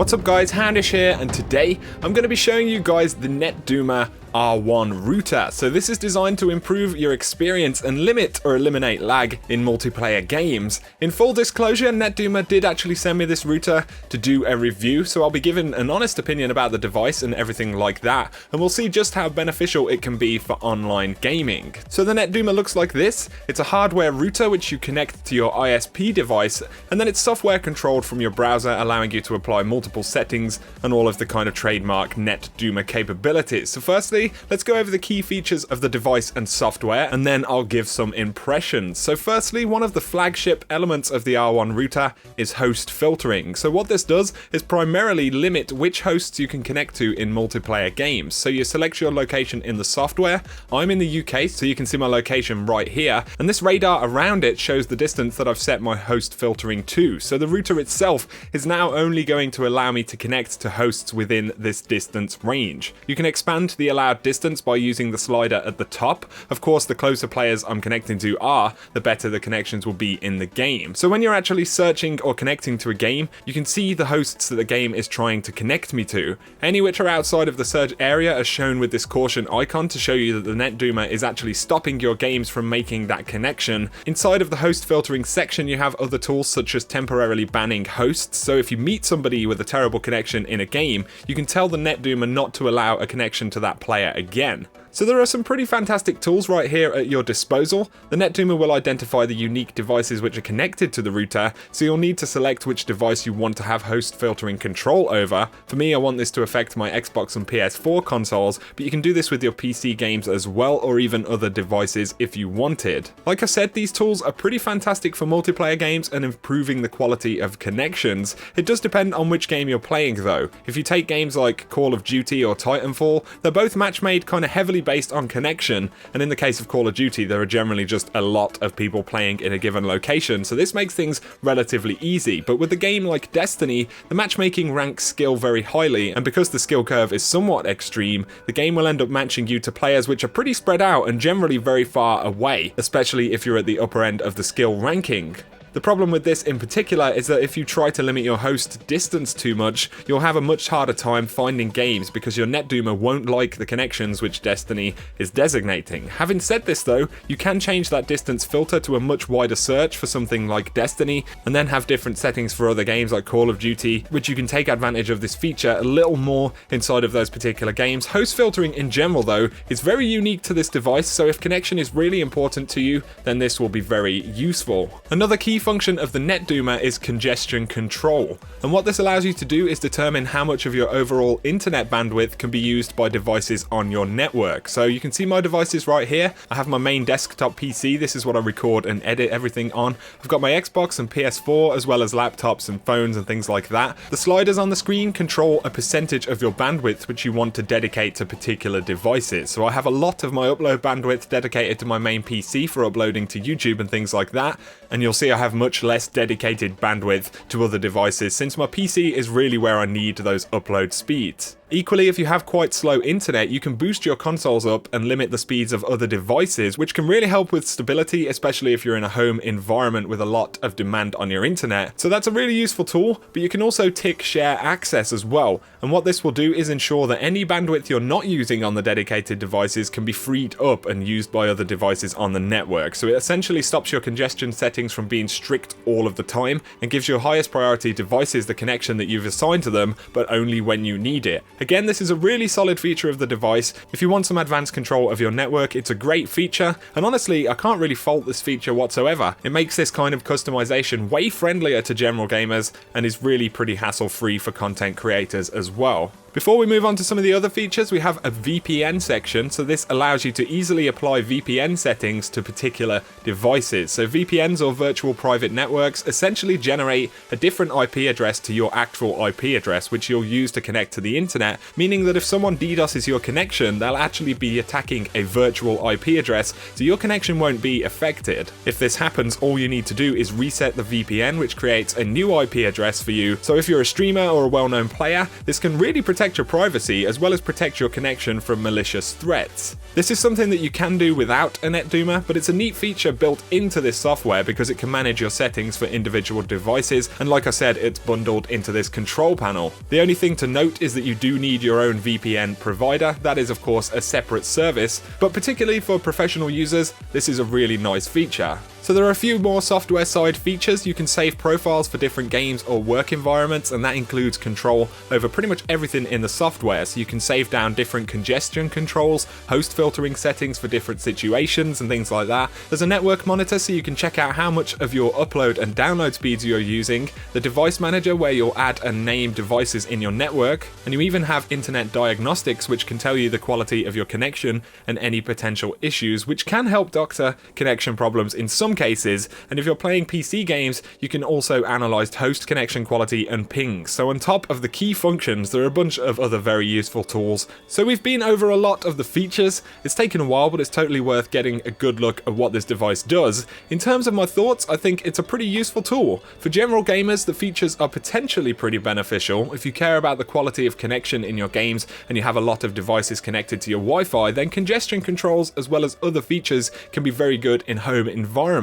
What's up guys, Houndish here, and today I'm going to be showing you guys the Netduma R1 router. So this is designed to improve your experience and limit or eliminate lag in multiplayer games. In full disclosure, Netduma did actually send me this router to do a review, so I'll be giving an honest opinion about the device and everything like that, and we'll see just how beneficial it can be for online gaming. So the Netduma looks like this. It's a hardware router which you connect to your ISP device, and then it's software controlled from your browser, allowing you to apply multiple settings and all of the kind of trademark Netduma capabilities. So firstly, let's go over the key features of the device and software, and then I'll give some impressions. So firstly, one of the flagship elements of the R1 router is host filtering. So what this does is primarily limit which hosts you can connect to in multiplayer games. So you select your location in the software. I'm in the UK, so you can see my location right here, and this radar around it shows the distance that I've set my host filtering to. So the router itself is now only going to allow me to connect to hosts within this distance range. You can expand the allowed distance by using the slider at the top. Of course, the closer players I'm connecting to are, the better the connections will be in the game. So when you're actually searching or connecting to a game, you can see the hosts that the game is trying to connect me to. Any which are outside of the search area are shown with this caution icon to show you that the Netduma is actually stopping your games from making that connection. Inside of the host filtering section, you have other tools such as temporarily banning hosts. So if you meet somebody with a terrible connection in a game, you can tell the Netduma not to allow a connection to that player again. So there are some pretty fantastic tools right here at your disposal. The Netduma will identify the unique devices which are connected to the router, so you'll need to select which device you want to have host filtering control over. For me, I want this to affect my Xbox and PS4 consoles, but you can do this with your PC games as well, or even other devices if you wanted. Like I said, these tools are pretty fantastic for multiplayer games and improving the quality of connections. It does depend on which game you're playing though. If you take games like Call of Duty or Titanfall, they're both match-made kind of heavily based on connection, and in the case of Call of Duty there are generally just a lot of people playing in a given location, so this makes things relatively easy. But with a game like Destiny, the matchmaking ranks skill very highly, and because the skill curve is somewhat extreme, the game will end up matching you to players which are pretty spread out and generally very far away, especially if you're at the upper end of the skill ranking. The problem with this in particular is that if you try to limit your host distance too much, you'll have a much harder time finding games because your Netduma won't like the connections which Destiny is designating. Having said this though, you can change that distance filter to a much wider search for something like Destiny, and then have different settings for other games like Call of Duty, which you can take advantage of this feature a little more inside of those particular games. Host filtering in general though is very unique to this device, so if connection is really important to you, then this will be very useful. Another key function of the Netduma is congestion control, and what this allows you to do is determine how much of your overall internet bandwidth can be used by devices on your network. So you can see my devices right here. I have my main desktop PC, this is what I record and edit everything on. I've got my Xbox and PS4 as well as laptops and phones and things like that. The sliders on the screen control a percentage of your bandwidth which you want to dedicate to particular devices. So I have a lot of my upload bandwidth dedicated to my main PC for uploading to YouTube and things like that, and you'll see I have much less dedicated bandwidth to other devices since my PC is really where I need those upload speeds. Equally, if you have quite slow internet, you can boost your consoles up and limit the speeds of other devices, which can really help with stability, especially if you're in a home environment with a lot of demand on your internet. So that's a really useful tool, but you can also tick share access as well. And what this will do is ensure that any bandwidth you're not using on the dedicated devices can be freed up and used by other devices on the network. So it essentially stops your congestion settings from being strict all of the time and gives your highest priority devices the connection that you've assigned to them, but only when you need it. Again, this is a really solid feature of the device. If you want some advanced control of your network, it's a great feature, and honestly, I can't really fault this feature whatsoever. It makes this kind of customization way friendlier to general gamers and is really pretty hassle-free for content creators as well. Before we move on to some of the other features, we have a VPN section, so this allows you to easily apply VPN settings to particular devices. So VPNs, or virtual private networks, essentially generate a different IP address to your actual IP address, which you'll use to connect to the internet, meaning that if someone DDoSes your connection, they'll actually be attacking a virtual IP address, so your connection won't be affected. If this happens, all you need to do is reset the VPN, which creates a new IP address for you. So if you're a streamer or a well-known player, this can really protect protect your privacy as well as protect your connection from malicious threats. This is something that you can do without a Netduma, but it's a neat feature built into this software because it can manage your settings for individual devices, and like I said, it's bundled into this control panel. The only thing to note is that you do need your own VPN provider. That is of course a separate service, but particularly for professional users, this is a really nice feature. So there are a few more software side features. You can save profiles for different games or work environments, and that includes control over pretty much everything in the software. So you can save down different congestion controls, host filtering settings for different situations and things like that. There's a network monitor so you can check out how much of your upload and download speeds you're using, the device manager where you'll add and name devices in your network, and you even have internet diagnostics which can tell you the quality of your connection and any potential issues, which can help doctor connection problems in some cases. And if you're playing PC games, you can also analyze host connection quality and ping. So on top of the key functions, there are a bunch of other very useful tools. So we've been over a lot of the features. It's taken a while, but it's totally worth getting a good look at what this device does. In terms of my thoughts, I think it's a pretty useful tool. For general gamers, the features are potentially pretty beneficial. If you care about the quality of connection in your games and you have a lot of devices connected to your Wi-Fi, then congestion controls as well as other features can be very good in home environments.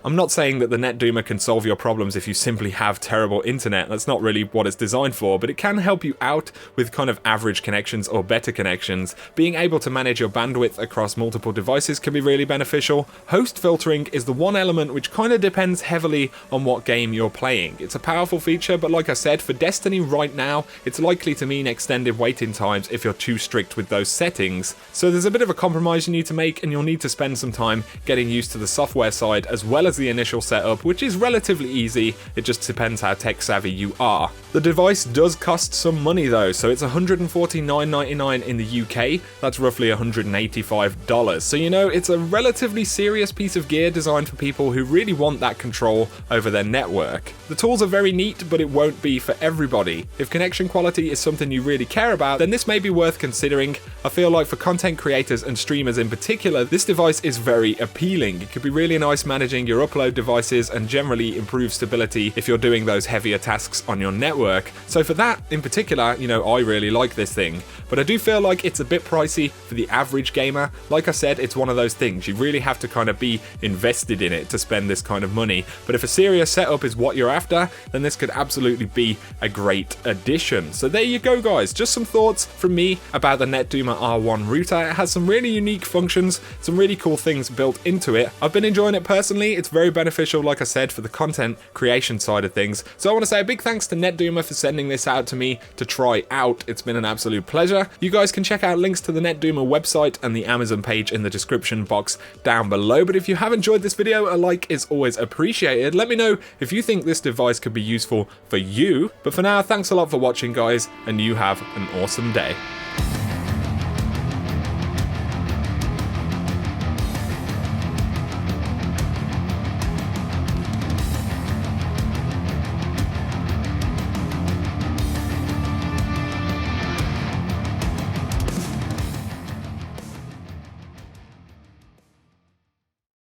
I'm not saying that the Netduma can solve your problems if you simply have terrible internet. That's not really what it's designed for, but it can help you out with kind of average connections or better connections. Being able to manage your bandwidth across multiple devices can be really beneficial. Host filtering is the one element which kind of depends heavily on what game you're playing. It's a powerful feature, but like I said, for Destiny right now, it's likely to mean extended waiting times if you're too strict with those settings. So there's a bit of a compromise you need to make, and you'll need to spend some time getting used to the software side as well as the initial setup, which is relatively easy. It just depends how tech savvy you are. The device does cost some money though, so it's $149.99 in the UK. That's roughly $185. So you know, it's a relatively serious piece of gear designed for people who really want that control over their network. The tools are very neat, but it won't be for everybody. If connection quality is something you really care about, then this may be worth considering. I feel like for content creators and streamers in particular, this device is very appealing. It could be really nice managing your upload devices and generally improve stability if you're doing those heavier tasks on your network. So for that in particular, you know, I really like this thing, but I do feel like it's a bit pricey for the average gamer. Like I said, it's one of those things, you really have to kind of be invested in it to spend this kind of money. But if a serious setup is what you're after, then this could absolutely be a great addition. So there you go guys, just some thoughts from me about the Netduma R1 router. It has some really unique functions, some really cool things built into it. I've been enjoying it personally. It's very beneficial, like I said, for the content creation side of things. So I want to say a big thanks to Netduma for sending this out to me to try out. It's been an absolute pleasure. You guys can check out links to the Netduma website and the Amazon page in the description box down below. But if you have enjoyed this video, a like is always appreciated. Let me know if you think this device could be useful for you. But for now, thanks a lot for watching guys, and you have an awesome day.